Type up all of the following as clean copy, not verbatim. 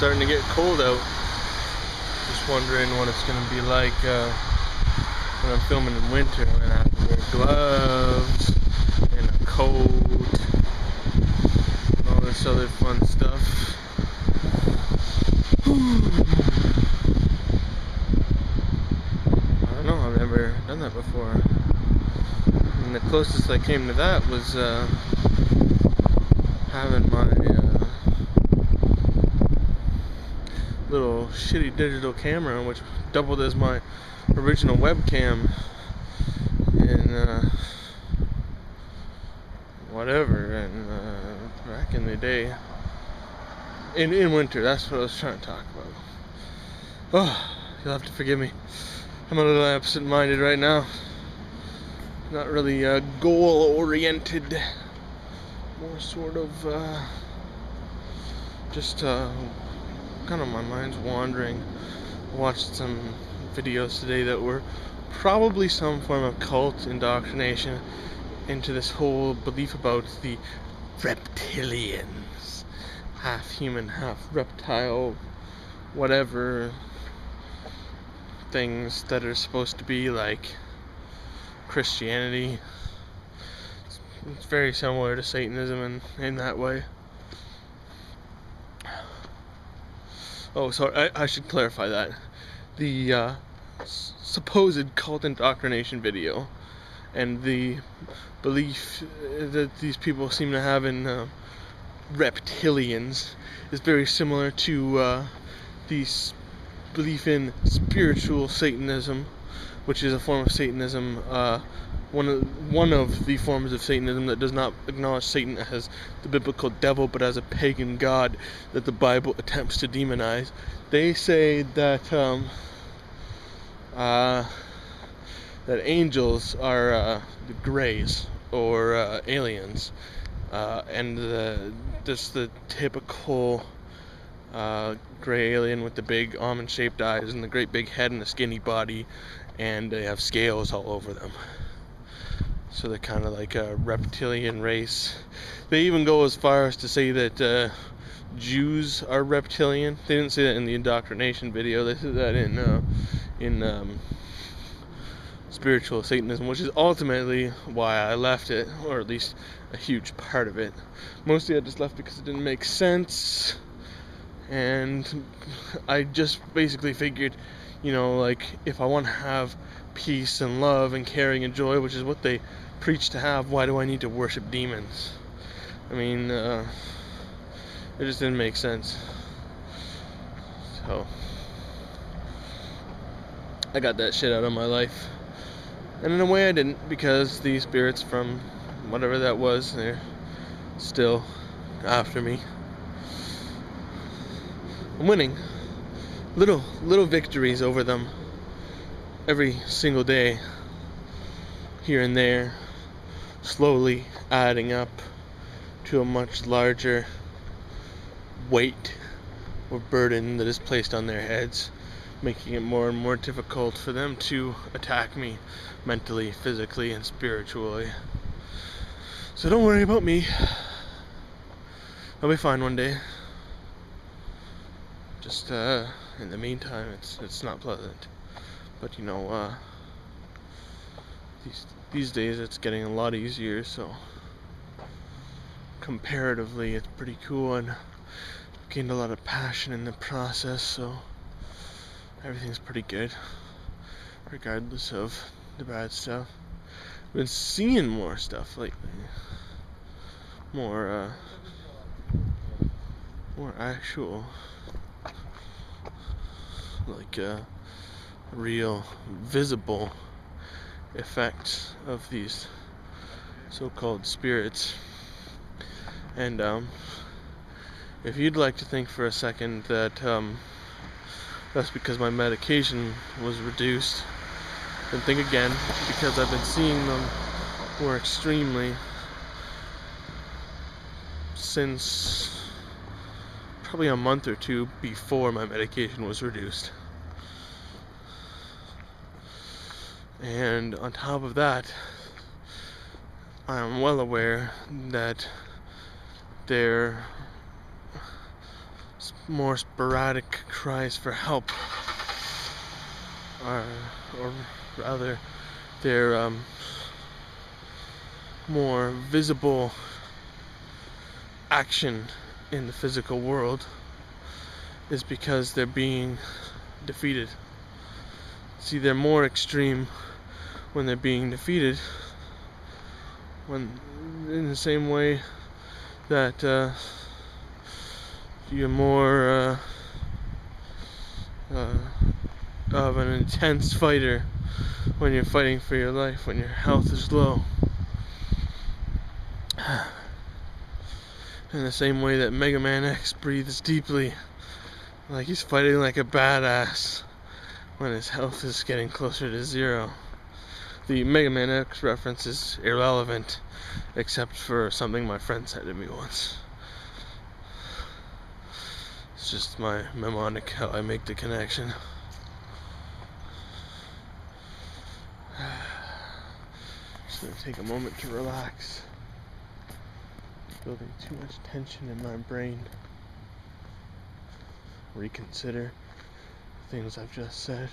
starting to get cold out. Just wondering what it's going to be like when I'm filming in winter, and I have to wear gloves and a coat and all this other fun stuff. I don't know, I've never done that before. And the closest I came to that was having my little shitty digital camera, which doubled as my original webcam, and whatever, and back in the day, in winter. That's what I was trying to talk about. Oh, you'll have to forgive me. I'm a little absent-minded right now. Not really goal-oriented. More sort of just kind of my mind's wandering. I watched some videos today that were probably some form of cult indoctrination into this whole belief about the reptilians, half human, half reptile, whatever things that are supposed to be like Christianity. It's very similar to Satanism in that way. Oh, sorry, I should clarify that. The supposed cult indoctrination video and the belief that these people seem to have in reptilians is very similar to the belief in spiritual Satanism, which is a form of Satanism, one of the forms of Satanism that does not acknowledge Satan as the biblical devil, but as a pagan god that the Bible attempts to demonize. They say that that angels are the Greys, or aliens, and just the typical gray alien with the big almond-shaped eyes and the great big head and the skinny body, and they have scales all over them. So they're kind of like a reptilian race. They even go as far as to say that Jews are reptilian. They didn't say that in the indoctrination video. They said that in spiritual Satanism, which is ultimately why I left it, or at least a huge part of it. Mostly I just left because it didn't make sense, and I just basically figured, like, if I want to have peace and love and caring and joy, which is what they preach to have, why do I need to worship demons? I mean, it just didn't make sense. So I got that shit out of my life. And in a way I didn't, because these spirits from whatever that was, they're still after me. I'm winning little victories over them every single day, here and there, slowly adding up to a much larger weight or burden that is placed on their heads, making it more and more difficult for them to attack me mentally, physically, and spiritually. So don't worry about me. I'll be fine one day. Just in the meantime, it's not pleasant. But these days it's getting a lot easier, so comparatively it's pretty cool, and gained a lot of passion in the process, so everything's pretty good, regardless of the bad stuff. I've been seeing more stuff lately, more actual, like real visible effects of these so-called spirits. And if you'd like to think for a second that that's because my medication was reduced, then think again, because I've been seeing them more extremely since probably a month or two before my medication was reduced. And on top of that, I am well aware that they're more sporadic cries for help, or rather, their more visible action in the physical world is because they're being defeated. See, they're more extreme when they're being defeated, when in the same way that you're more of an intense fighter when you're fighting for your life, when your health is low. In the same way that Mega Man X breathes deeply, like he's fighting like a badass when his health is getting closer to zero. The Mega Man X reference is irrelevant, except for something my friend said to me once. It's just my mnemonic, how I make the connection. Just gonna take a moment to relax. Building too much tension in my brain. Reconsider things I've just said.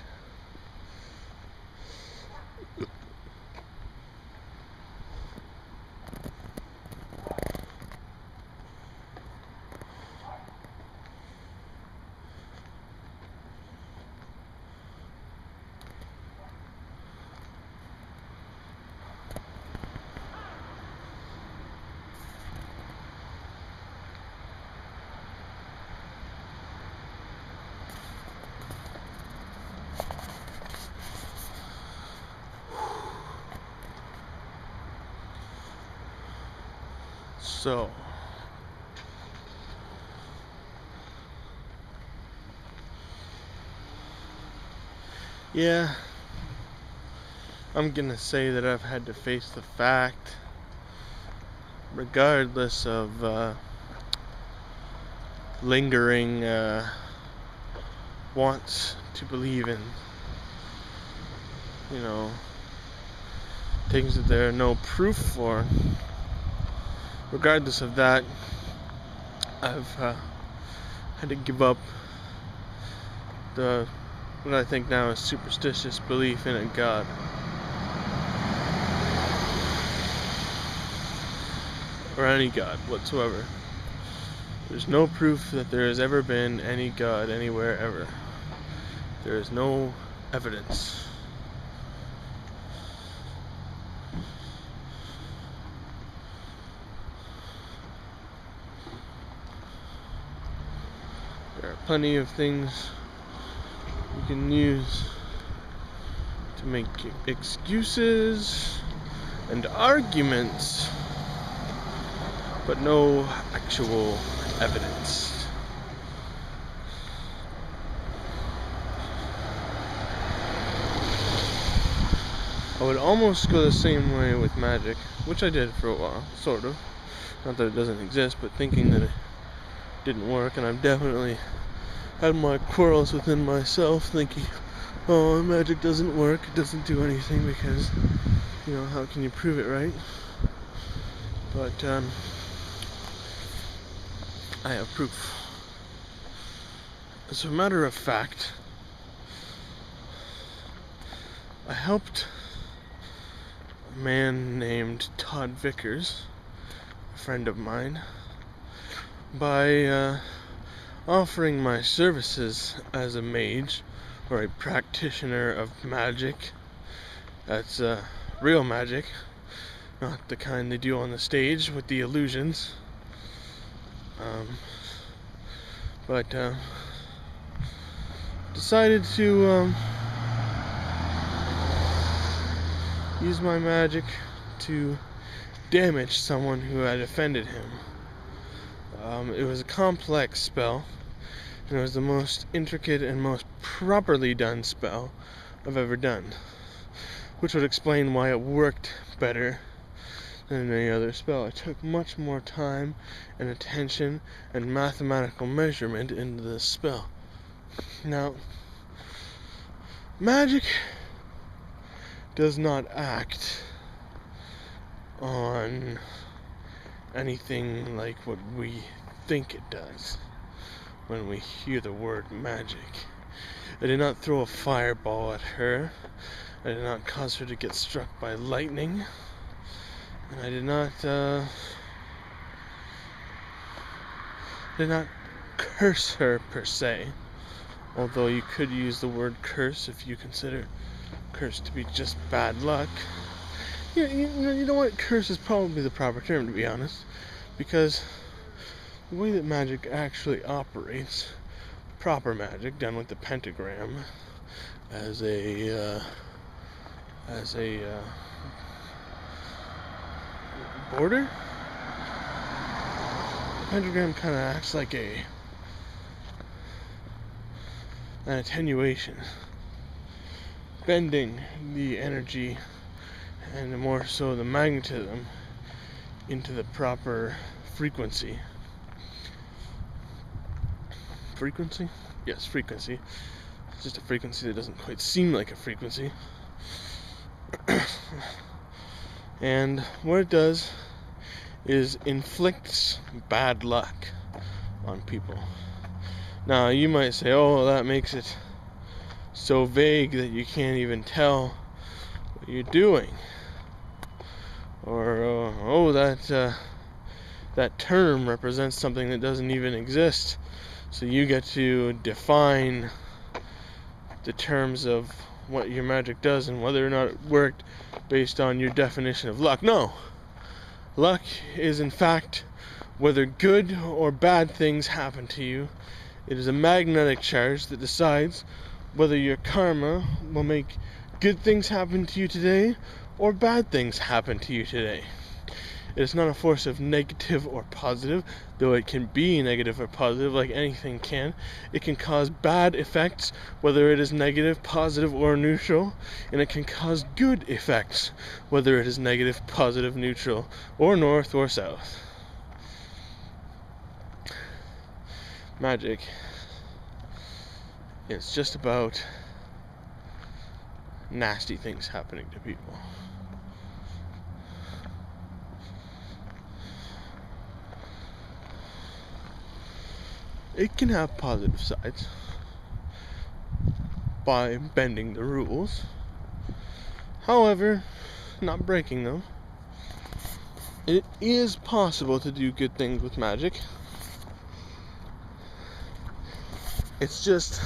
So, yeah, I'm gonna say that I've had to face the fact, regardless of lingering wants to believe in, things that there are no proof for. Regardless of that, I've had to give up what I think now is superstitious belief in a God. Or any God whatsoever. There's no proof that there has ever been any God anywhere ever. There is no evidence. There are plenty of things you can use to make excuses and arguments, but no actual evidence. I would almost go the same way with magic, which I did for a while, sort of. Not that it doesn't exist, but thinking that it didn't work, and I've definitely had my quarrels within myself, thinking, oh, magic doesn't work, it doesn't do anything, because, how can you prove it, right? But, I have proof. As a matter of fact, I helped a man named Todd Vickers, a friend of mine, by offering my services as a mage, or a practitioner of magic. That's real magic, not the kind they do on the stage with the illusions. But decided to use my magic to damage someone who had offended him. It was a complex spell, and it was the most intricate and most properly done spell I've ever done, which would explain why it worked better than any other spell. I took much more time and attention and mathematical measurement into this spell. Now, magic does not act on anything like what we think it does. when we hear the word magic. I did not throw a fireball at her. I did not cause her to get struck by lightning. And I did not curse her per se. Although you could use the word curse if you consider curse to be just bad luck. Yeah, you know what? Curse is probably the proper term, to be honest. Because the way that magic actually operates, proper magic done with the pentagram as a border, the pentagram kind of acts like an attenuation, bending the energy and more so the magnetism into the proper frequency. Frequency? Yes, frequency. It's just a frequency that doesn't quite seem like a frequency. And what it does is inflicts bad luck on people. Now, you might say, oh, that makes it so vague that you can't even tell what you're doing. Or, oh, that term represents something that doesn't even exist. So you get to define the terms of what your magic does and whether or not it worked based on your definition of luck. No. Luck is, in fact, whether good or bad things happen to you. It is a magnetic charge that decides whether your karma will make good things happen to you today or bad things happen to you today. It is not a force of negative or positive, though it can be negative or positive like anything can. It can cause bad effects, whether it is negative, positive, or neutral, and it can cause good effects, whether it is negative, positive, neutral, or north or south. Magic is just about nasty things happening to people. It can have positive sides by bending the rules. However, not breaking them. It is possible to do good things with magic. It's just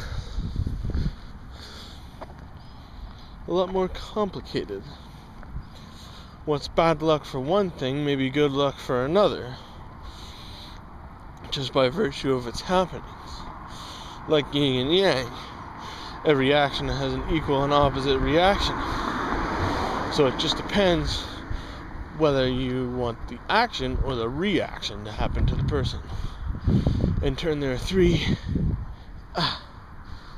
a lot more complicated. What's bad luck for one thing may be good luck for another, just by virtue of its happenings. Like yin and yang, every action has an equal and opposite reaction. So it just depends whether you want the action or the reaction to happen to the person. In turn, there are three.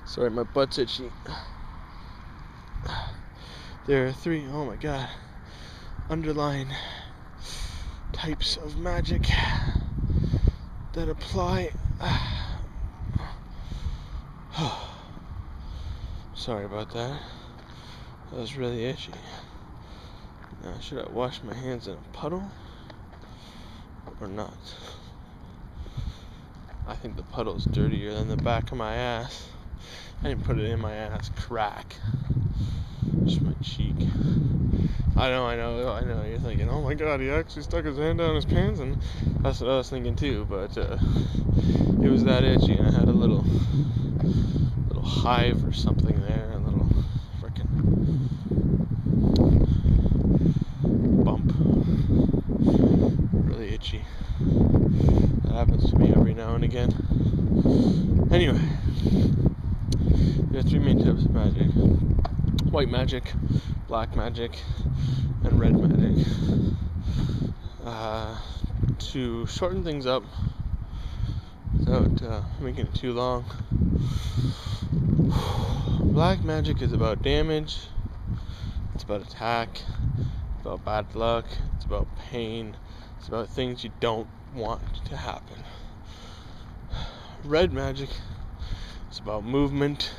Sorry, my butt's itchy. There are three, oh my god, underlying types of magic that apply. Sorry about that. That was really itchy. Now, should I wash my hands in a puddle or not? I think the puddle's dirtier than the back of my ass. I didn't put it in my ass crack. Just my cheek. I know. You're thinking, oh my god, he actually stuck his hand down his pants, and that's what I was thinking too. But it was that itchy, and I had a little hive or something there, a little frickin' bump. Really itchy. That happens to me every now and again. Anyway, there are three main types of magic: white magic, black magic, and red magic. To shorten things up without making it too long, black magic is about damage, it's about attack, it's about bad luck, it's about pain, it's about things you don't want to happen. Red magic is about movement.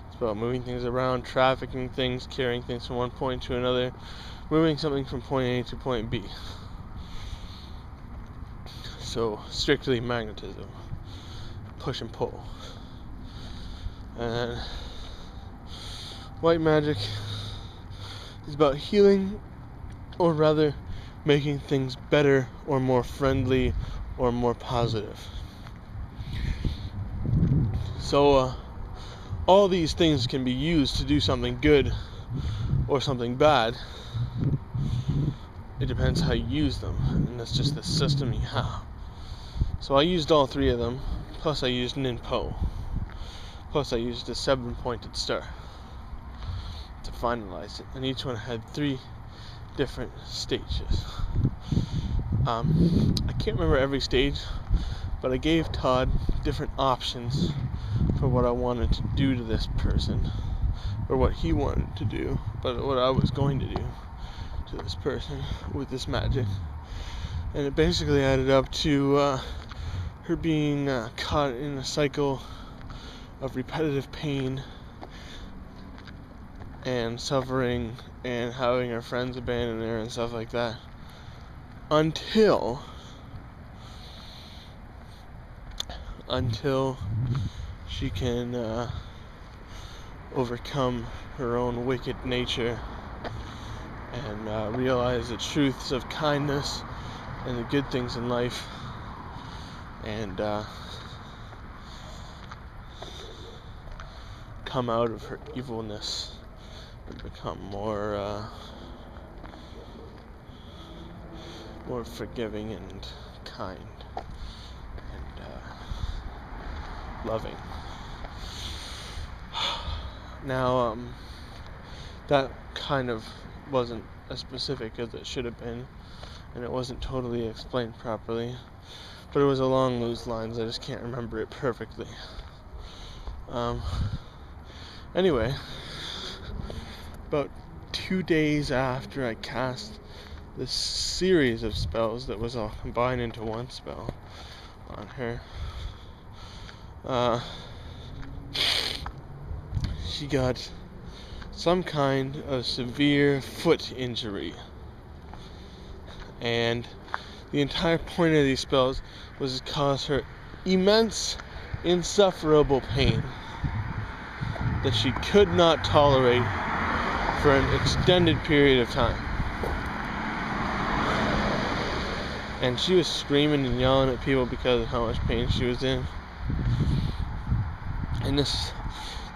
It's about moving things around, trafficking things, carrying things from one point to another, moving something from point A to point B. So, strictly magnetism. push and pull. And white magic is about healing, or rather making things better or more friendly or more positive. So all these things can be used to do something good or something bad. It depends how you use them, and that's just the system you have. So I used all three of them, plus I used Ninpo, plus I used a 7-pointed star to finalize it, and each one had 3 different stages. I can't remember every stage, but I gave Todd different options for what I wanted to do to this person, or what he wanted to do, but what I was going to do to this person with this magic. And it basically added up to her being caught in a cycle of repetitive pain and suffering and having her friends abandon her and stuff like that, until she can overcome her own wicked nature and realize the truths of kindness and the good things in life, and come out of her evilness and become more forgiving and kind and loving. Now, that kind of wasn't as specific as it should have been, and it wasn't totally explained properly, but it was along those lines. I just can't remember it perfectly. Anyway, about 2 days after I cast this series of spells that was all combined into one spell on her, she got some kind of severe foot injury. And the entire point of these spells was to cause her immense, insufferable pain that she could not tolerate for an extended period of time. And she was screaming and yelling at people because of how much pain she was in. And the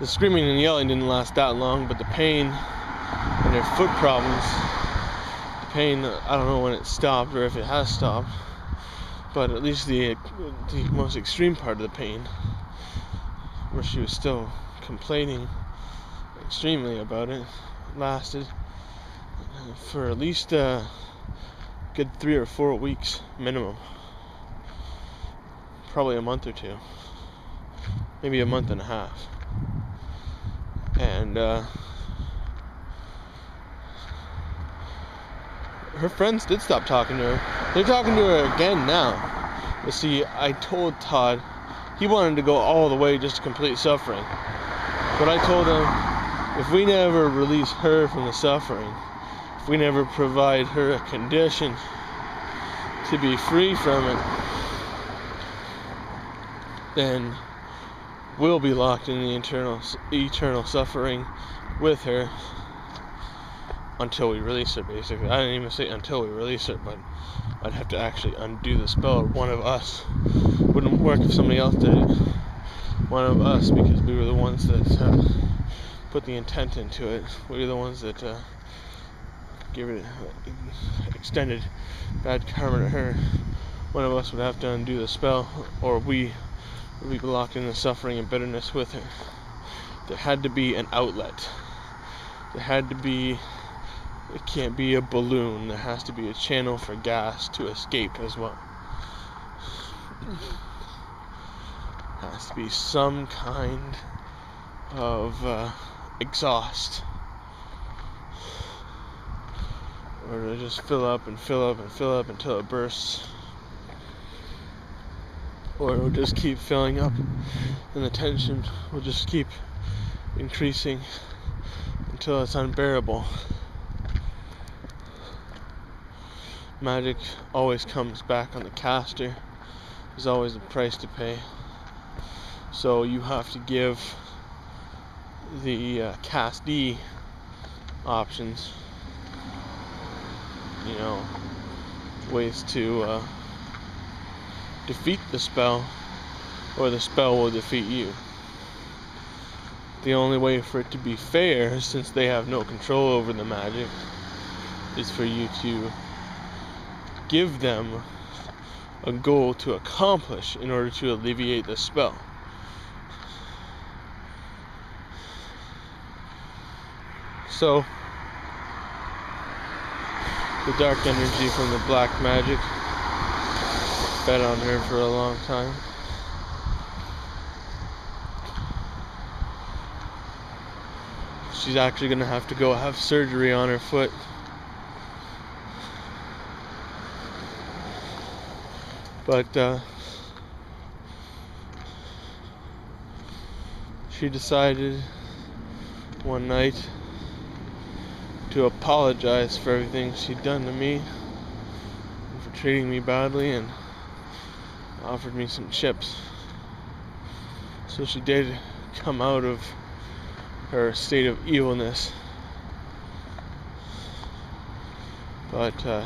screaming and yelling didn't last that long, but the pain and her foot problems, the pain, I don't know when it stopped or if it has stopped, but at least the most extreme part of the pain, where she was still complaining extremely about it, lasted for at least a good 3 or 4 weeks minimum. Probably a month or 2. Maybe a month and a half. And her friends did stop talking to her. They're talking to her again now. But see, I told Todd he wanted to go all the way just to complete suffering. But I told him, if we never release her from the suffering, if we never provide her a condition to be free from it, then we'll be locked in the eternal suffering with her until we release her, basically. I didn't even say until we release her, but I'd have to actually undo the spell, or one of us. Wouldn't work if somebody else did it. One of us, because we were the ones that put the intent into it. We were the ones that gave it extended bad karma to her. One of us would have to undo the spell, or we would be locked in the suffering and bitterness with her. There had to be an outlet. There had to be, it can't be a balloon. There has to be a channel for gas to escape as well. There has to be some kind of exhaust, or to just fill up and fill up and fill up until it bursts, or it will just keep filling up and the tension will just keep increasing until it's unbearable. Magic always comes back on the caster. There's always a price to pay. So you have to give the Cast D options, ways to defeat the spell, or the spell will defeat you. The only way for it to be fair, since they have no control over the magic, is for you to give them a goal to accomplish in order to alleviate the spell. So, the dark energy from the black magic fed on her for a long time. She's actually going to have to go have surgery on her foot. But she decided one night to apologize for everything she'd done to me and for treating me badly, and offered me some chips. So she did come out of her state of evilness, but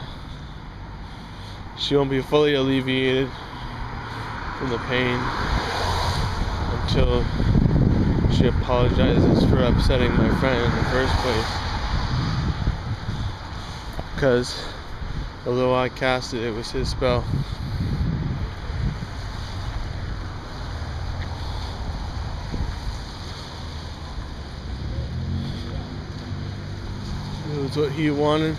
she won't be fully alleviated from the pain until she apologizes for upsetting my friend in the first place. Because although I cast it, it was his spell. It was what he wanted.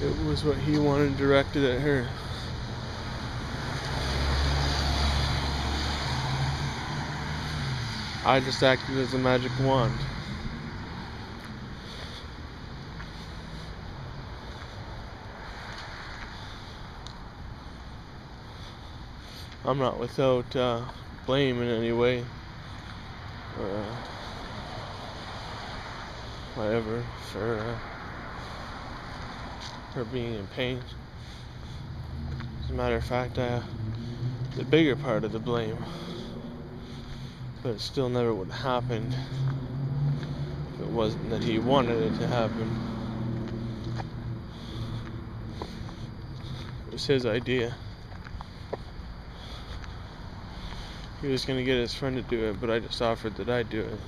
It was what he wanted directed at her. I just acted as a magic wand. I'm not without blame in any way, or whatever, for her being in pain. As a matter of fact, the bigger part of the blame, but it still never would have happened if it wasn't that he wanted it to happen. It was his idea. He was going to get his friend to do it, but I just offered that I'd do it.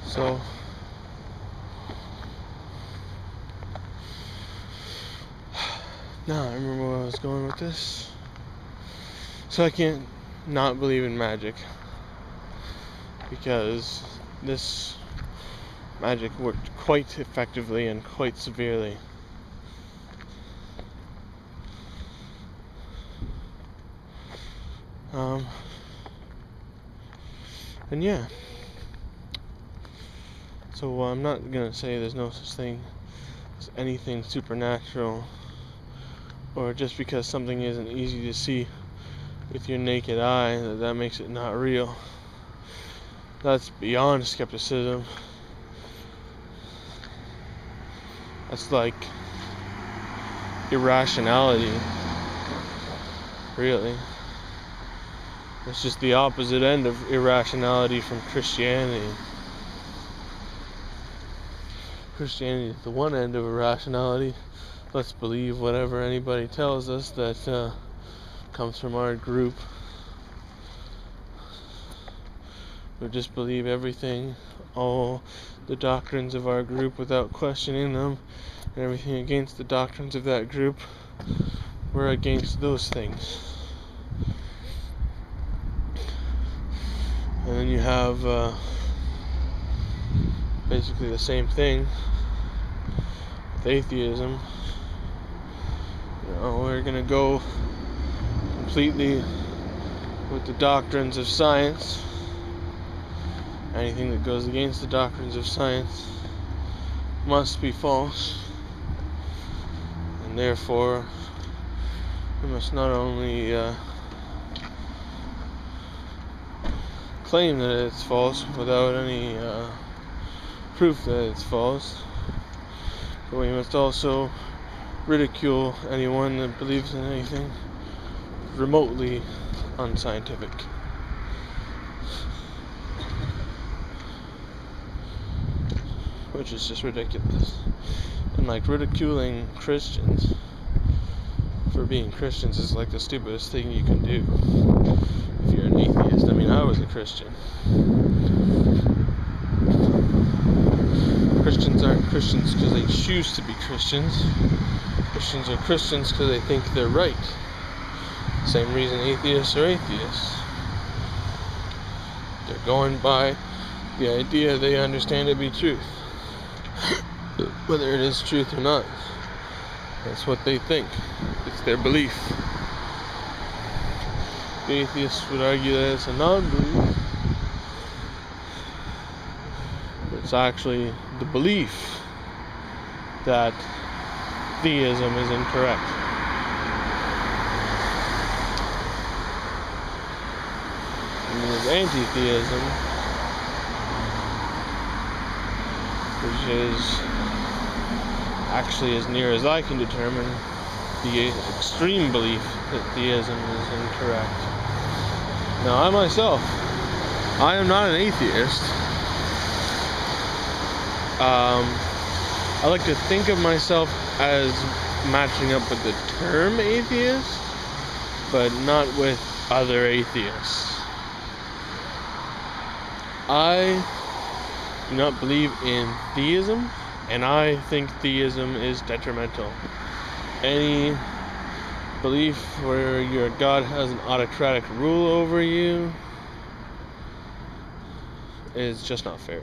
So, now I remember where I was going with this. So I can't not believe in magic, because this magic worked quite effectively and quite severely. And yeah. So I'm not gonna say there's no such thing as anything supernatural, or just because something isn't easy to see with your naked eye that makes it not real. That's beyond skepticism. That's like irrationality, really. It's just the opposite end of irrationality from Christianity. Christianity is the one end of irrationality. Let's believe whatever anybody tells us that comes from our group. We just believe everything, all the doctrines of our group without questioning them, and everything against the doctrines of that group, we're against those things. And then you have basically the same thing with atheism. We're gonna go completely with the doctrines of science. Anything that goes against the doctrines of science must be false, and therefore we must not only claim that it's false without any proof that it's false. But we must also ridicule anyone that believes in anything remotely unscientific. Which is just ridiculous. And like ridiculing Christians for being Christians is like the stupidest thing you can do if you're an atheist. I mean, I was a Christian. Christians aren't Christians because they choose to be Christians. Christians are Christians because they think they're right. Same reason atheists are atheists. They're going by the idea they understand to be truth. Whether it is truth or not. That's what they think. It's their belief. The atheists would argue that it's a non-belief. But it's actually the belief that theism is incorrect. And there's anti-theism, which is actually, as near as I can determine, the extreme belief that theism is incorrect. Now, I am not an atheist. I like to think of myself as matching up with the term atheist, but not with other atheists. I do not believe in theism, and I think theism is detrimental. Any belief where your God has an autocratic rule over you is just not fair.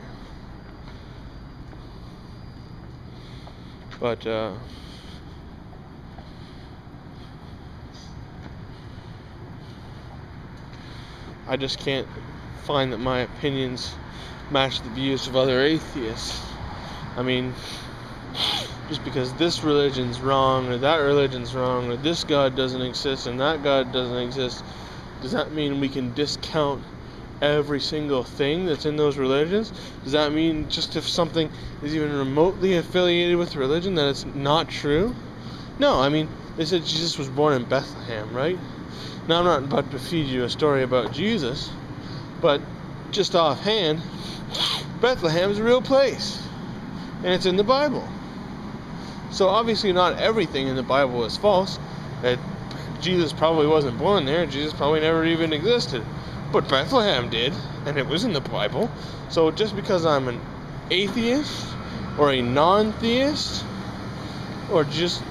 But I just can't find that my opinions match the views of other atheists. I mean, just because this religion's wrong, or that religion's wrong, or this God doesn't exist, and that God doesn't exist, does that mean we can discount every single thing that's in those religions? Does that mean just if something is even remotely affiliated with religion that it's not true? No, I mean, they said Jesus was born in Bethlehem, right? Now, I'm not about to feed you a story about Jesus, but just offhand, Bethlehem is a real place, and it's in the Bible. So obviously not everything in the Bible is false. That Jesus probably wasn't born there. Jesus probably never even existed. But Bethlehem did, and it was in the Bible. So just because I'm an atheist, or a non-theist, or just,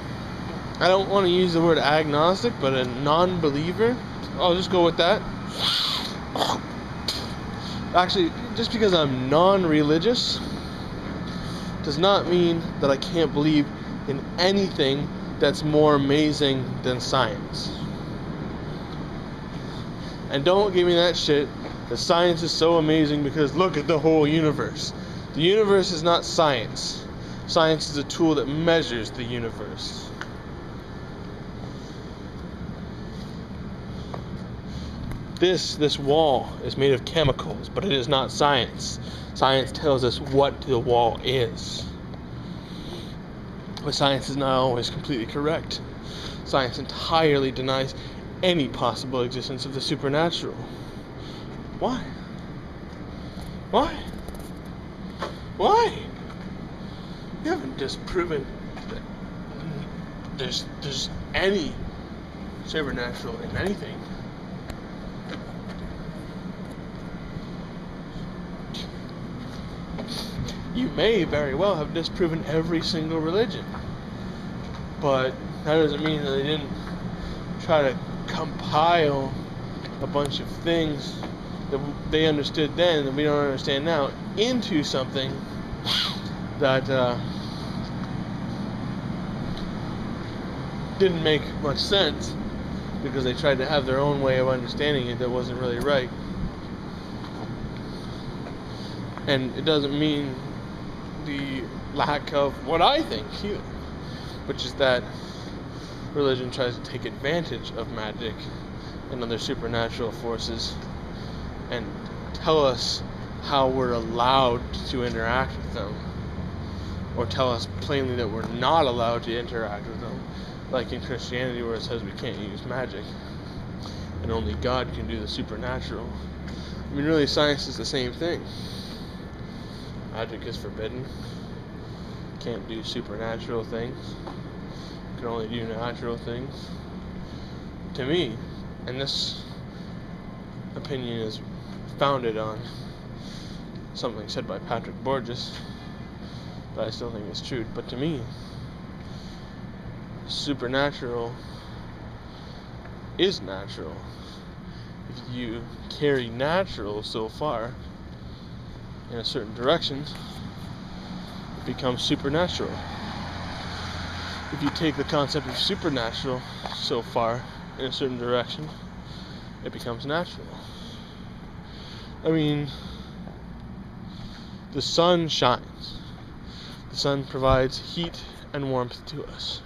I don't want to use the word agnostic, but a non-believer, I'll just go with that. Actually, just because I'm non-religious does not mean that I can't believe in anything that's more amazing than science. And don't give me that shit that science is so amazing because look at the whole universe. The universe is not science. Science is a tool that measures the universe. This wall is made of chemicals, but it is not science. Science tells us what the wall is. But science is not always completely correct. Science entirely denies any possible existence of the supernatural. Why? Why? Why? You haven't disproven that there's any supernatural in anything. You may very well have disproven every single religion, but that doesn't mean that they didn't try to compile a bunch of things that they understood then that we don't understand now into something that didn't make much sense because they tried to have their own way of understanding it that wasn't really right. And it doesn't mean the lack of what I think either, which is that religion tries to take advantage of magic and other supernatural forces and tell us how we're allowed to interact with them, or tell us plainly that we're not allowed to interact with them, like in Christianity where it says we can't use magic and only God can do the supernatural. I mean, really, science is the same thing. Magic is forbidden. Can't do supernatural things. Can only do natural things. To me, and this opinion is founded on something said by Patrick Borges, but I still think it's true. But to me, supernatural is natural. If you carry natural so far in a certain direction, it becomes supernatural. If you take the concept of supernatural so far in a certain direction, it becomes natural. I mean, the sun shines. The sun provides heat and warmth to us.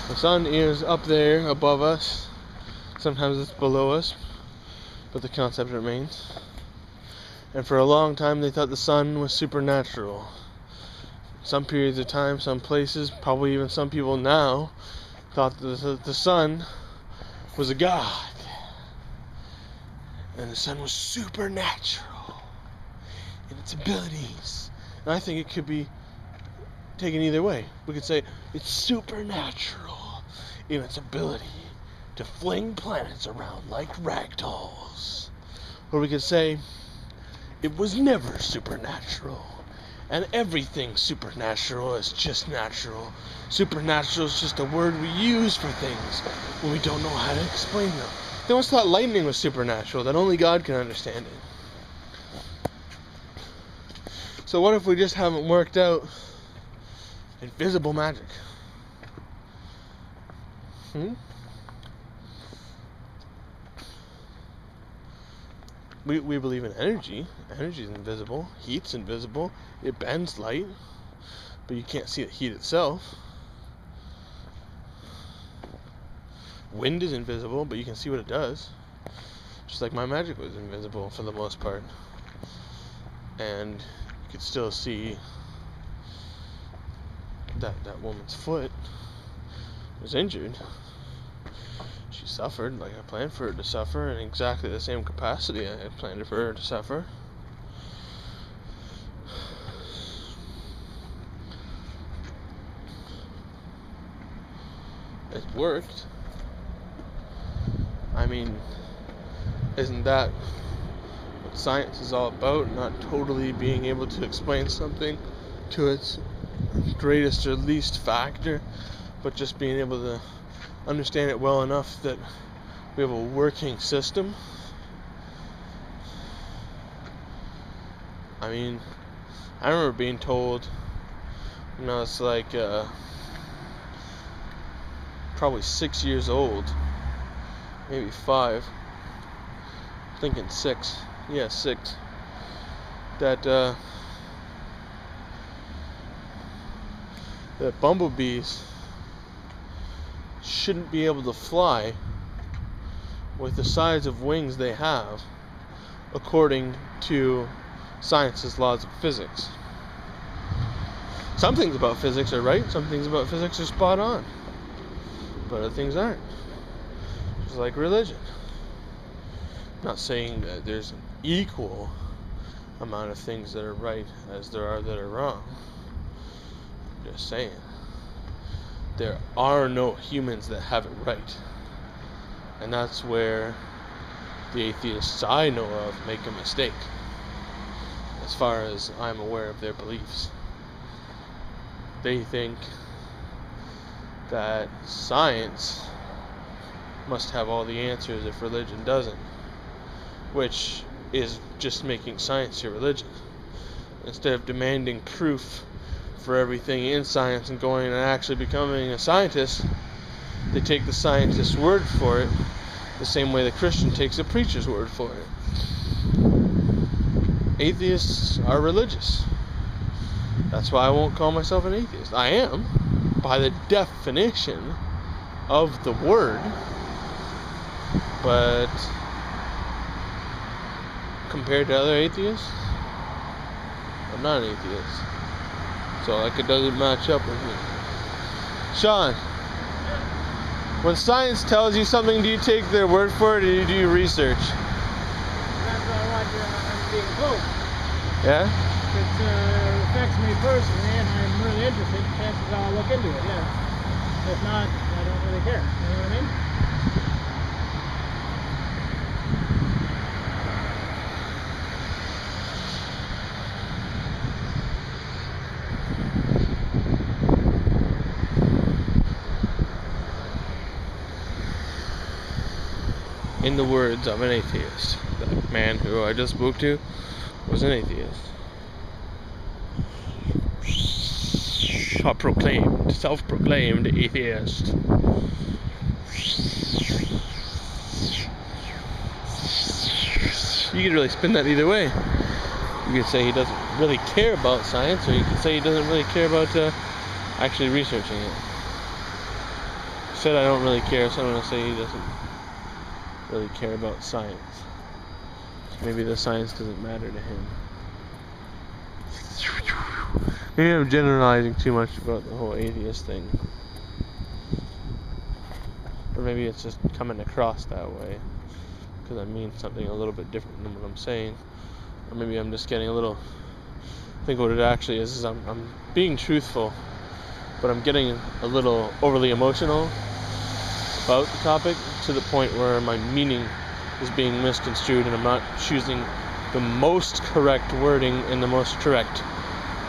The sun is up there above us. Sometimes it's below us, but the concept remains. And for a long time they thought the sun was supernatural. Some periods of time, some places, probably even some people now, thought that the sun was a god. And the sun was supernatural in its abilities. And I think it could be taken either way. We could say it's supernatural in its ability to fling planets around like ragdolls. Or we could say it was never supernatural, and everything supernatural is just natural. Supernatural is just a word we use for things when we don't know how to explain them. They once thought lightning was supernatural, that only God can understand it. So what if we just haven't worked out invisible magic? We believe in energy. Energy is invisible. Heat's invisible. It bends light, but you can't see the heat itself. Wind is invisible, but you can see what it does. Just like my magic was invisible for the most part. And you could still see that woman's foot was injured. She suffered like I planned for her to suffer, in exactly the same capacity I had planned for her to suffer. It worked. I mean, isn't that what science is all about? Not totally being able to explain something to its greatest or least factor, but just being able to understand it well enough that we have a working system. I mean, I remember being told when I was like probably 6 years old, maybe 5, thinking 6, yeah, 6, that bumblebees shouldn't be able to fly with the size of wings they have, according to science's laws of physics. Some things about physics are right, some things about physics are spot on, but other things aren't. It's like religion. I'm not saying that there's an equal amount of things that are right as there are that are wrong. I'm just saying there are no humans that have it right. And that's where the atheists I know of make a mistake, as far as I'm aware of their beliefs. They think that science must have all the answers if religion doesn't, which is just making science your religion. Instead of demanding proof for everything in science and going and actually becoming a scientist, they take the scientist's word for it the same way the Christian takes a preacher's word for it. Atheists are religious. That's why I won't call myself an atheist. I am, by the definition, of the word, but compared to other atheists, I'm not an atheist. So like it doesn't match up with me. Sean, when science tells you something, do you take their word for it or do you do research? That's what I want to being told. Yeah? If it affects me personally and I'm really interested, chances I'll look into it, yeah. If not, I don't really care. You know what I mean? In the words of an atheist, that man who I just spoke to was an atheist. Self-proclaimed atheist. You could really spin that either way. You could say he doesn't really care about science, or you could say he doesn't really care about actually researching it. He said I don't really care, so I'm going to say he doesn't really care about science. Maybe the science doesn't matter to him. Maybe I'm generalizing too much about the whole atheist thing. Or maybe it's just coming across that way because I mean something a little bit different than what I'm saying. Or maybe I'm just getting a little... I think what it actually is I'm being truthful, but I'm getting a little overly emotional about the topic to the point where my meaning is being misconstrued and I'm not choosing the most correct wording and the most correct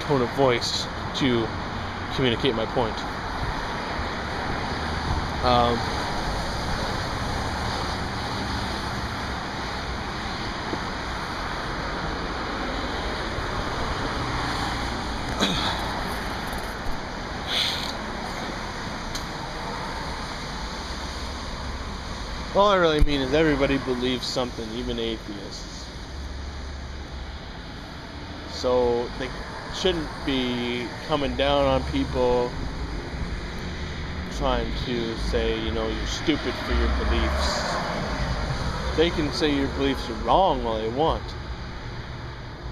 tone of voice to communicate my point. All I really mean is everybody believes something, even atheists. So they shouldn't be coming down on people trying to say, you're stupid for your beliefs. They can say your beliefs are wrong all they want,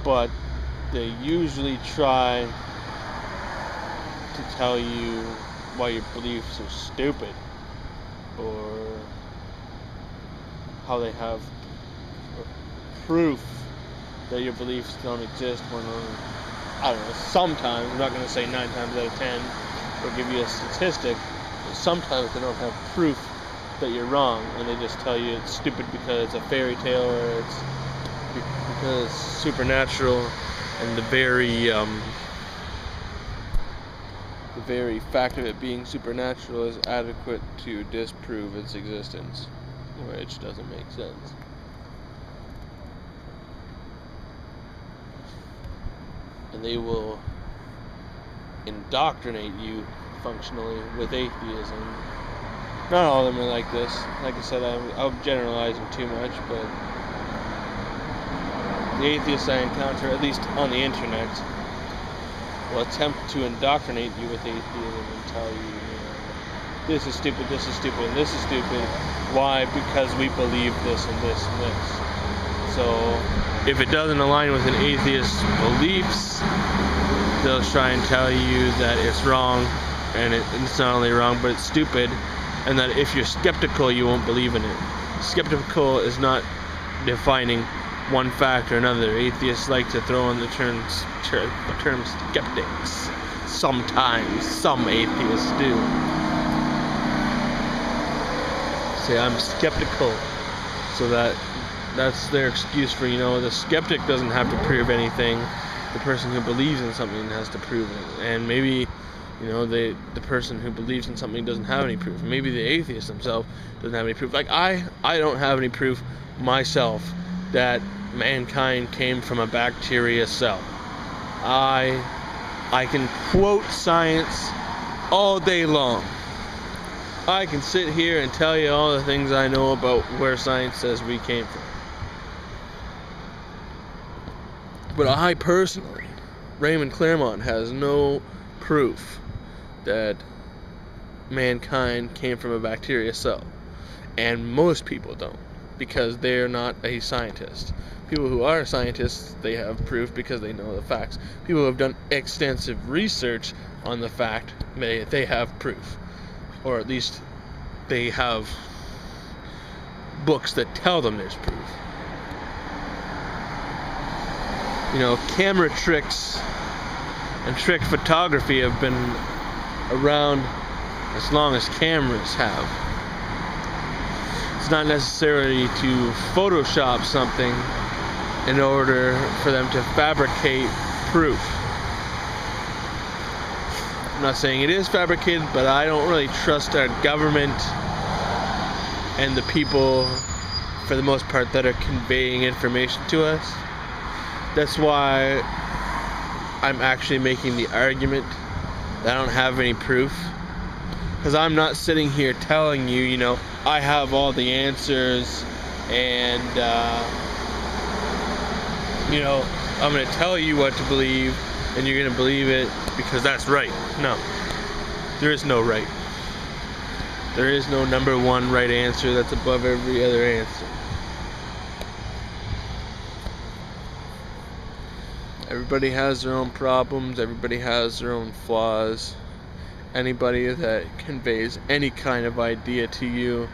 but they usually try to tell you why your beliefs are stupid, or how they have proof that your beliefs don't exist when, I don't know, sometimes, I'm not going to say 9 times out of 10 or give you a statistic, but sometimes they don't have proof that you're wrong and they just tell you it's stupid because it's a fairy tale or it's because it's supernatural, and the very fact of it being supernatural is adequate to disprove its existence, which doesn't make sense. And they will indoctrinate you functionally with atheism. Not all of them are like this. Like I said, I'm generalizing too much, but the atheists I encounter, at least on the internet, will attempt to indoctrinate you with atheism and tell you, this is stupid, and this is stupid. Why? Because we believe this and this and this. So if it doesn't align with an atheist's beliefs, they'll try and tell you that it's wrong, and it's not only wrong, but it's stupid, and that if you're skeptical, you won't believe in it. Skeptical is not defining one fact or another. Atheists like to throw in the term skeptics. Sometimes, some atheists do. Say, I'm skeptical, so that's their excuse for, the skeptic doesn't have to prove anything. The person who believes in something has to prove it. And maybe, the person who believes in something doesn't have any proof. Maybe the atheist himself doesn't have any proof. Like, I don't have any proof myself that mankind came from a bacteria cell. I can quote science all day long. I can sit here and tell you all the things I know about where science says we came from. But I personally, Raymond Claremont, has no proof that mankind came from a bacteria cell. And most people don't, because they're not a scientist. People who are scientists, they have proof because they know the facts. People who have done extensive research on the fact, they have proof. Or at least they have books that tell them there's proof. You know, camera tricks and trick photography have been around as long as cameras have. It's not necessarily to Photoshop something in order for them to fabricate proof. I'm not saying it is fabricated, but I don't really trust our government and the people, for the most part, that are conveying information to us. That's why I'm actually making the argument that I don't have any proof. Because I'm not sitting here telling you, you know, I have all the answers and, you know, I'm going to tell you what to believe and you're going to believe it because that's right. No. There is no right. There is no number one right answer that's above every other answer. Everybody has their own problems. Everybody has their own flaws. Anybody that conveys any kind of idea to you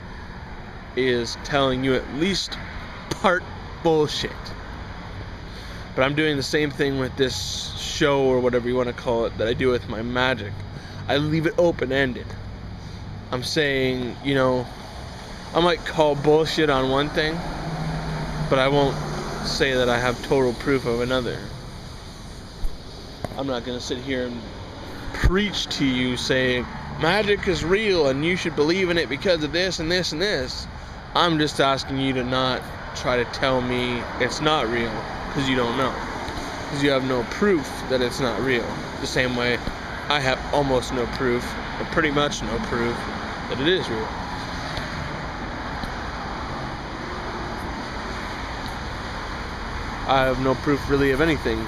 is telling you at least part bullshit. But I'm doing the same thing with this show, or whatever you want to call it, that I do with my magic. I leave it open-ended. I'm saying, you know, I might call bullshit on one thing, but I won't say that I have total proof of another. I'm not going to sit here and preach to you saying magic is real and you should believe in it because of this and this and this. I'm just asking you to not try to tell me it's not real, because you don't know, because you have no proof that it's not real. The same way I have almost no proof, or pretty much no proof, that it is real. I have no proof really of anything.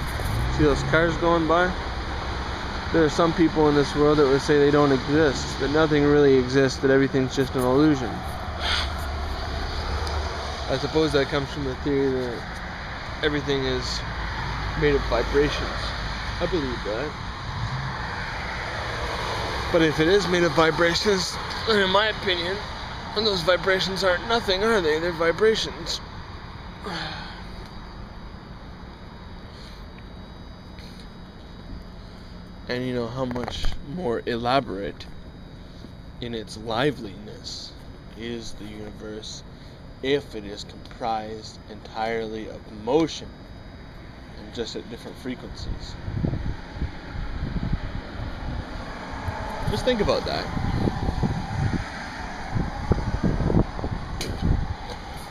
See those cars going by? There are some people in this world that would say they don't exist, that nothing really exists, that everything's just an illusion. I suppose that comes from the theory that everything is made of vibrations. I believe that. But if it is made of vibrations, then in my opinion, those vibrations aren't nothing, are they? They're vibrations. And you know how much more elaborate in its liveliness is the universe if it is comprised entirely of motion and just at different frequencies. Just think about that.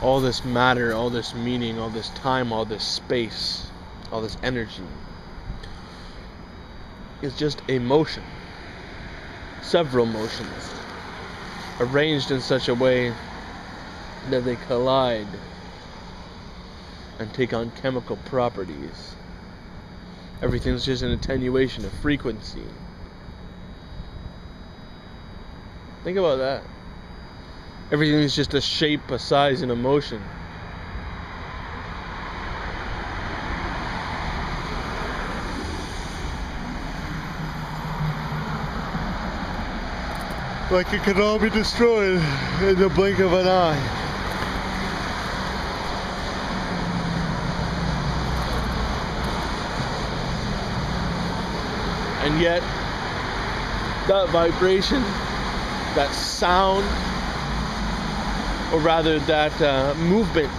All this matter, all this meaning, all this time, all this space, all this energy is just a motion. Several motions arranged in such a way that they collide and take on chemical properties. Everything's just an attenuation of frequency. Think about that. Everything's just a shape, a size, and a motion. Like it could all be destroyed in the blink of an eye. And yet, that vibration, that sound, or rather that movement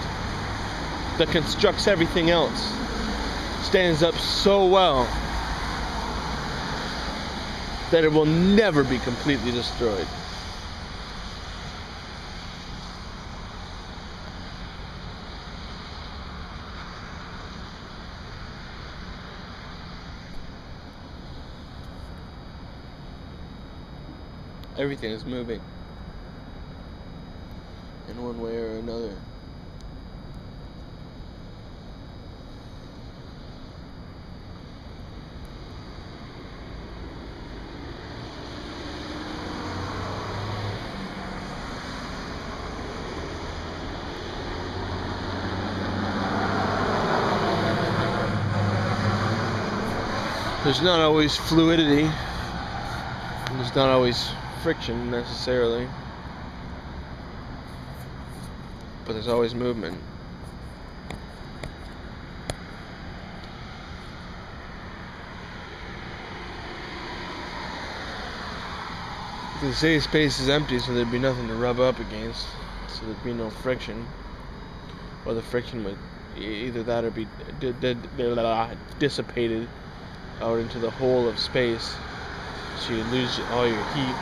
that constructs everything else, stands up so well that it will never be completely destroyed. Everything is moving in one way or another. There's not always fluidity. There's not always friction necessarily. But there's always movement. They say space is empty, so there'd be nothing to rub up against, so there'd be no friction, or the friction would either that or be dissipated out into the whole of space, so you'd lose all your heat.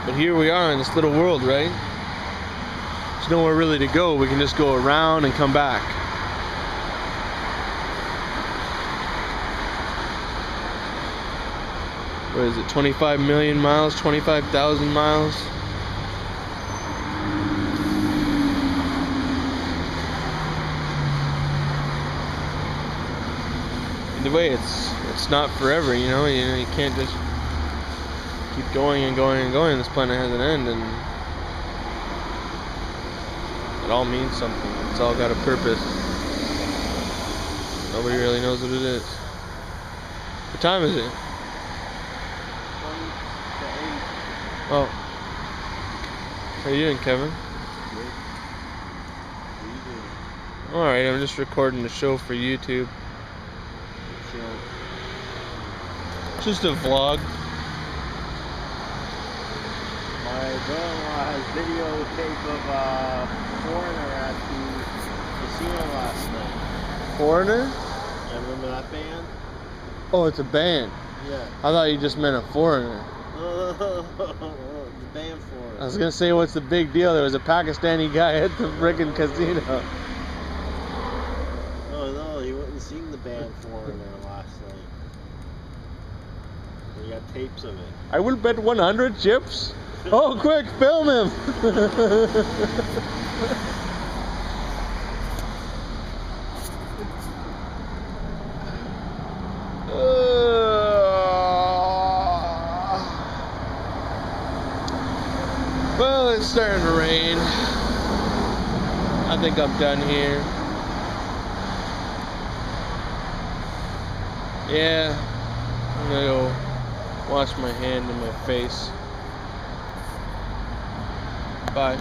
But here we are in this little world, right? There's nowhere really to go. We can just go around and come back. What is it, 25 million miles, 25,000 miles? Either way, it's not forever, you know. You can't just keep going and going and going. This planet has an end, and it all means something. It's all got a purpose. Nobody really knows what it is. What time is it? Oh. How you doing, Kevin? Good. What are you doing? Alright, I'm just recording the show for YouTube. Show. Just a vlog. My brother-in-law has videotape of Foreigner at the casino last night. Foreigner? I remember that band? Oh, it's a band. Yeah. I thought you just meant a foreigner. The band Foreigner. I was gonna say, what's the big deal? There was a Pakistani guy at the frickin' casino. Oh no, he went and seen the band Foreigner last night. We got tapes of it. I will bet 100 chips. Oh, quick, film him! Well, it's starting to rain. I think I'm done here. Yeah, I'm gonna go wash my hand and my face. Bye.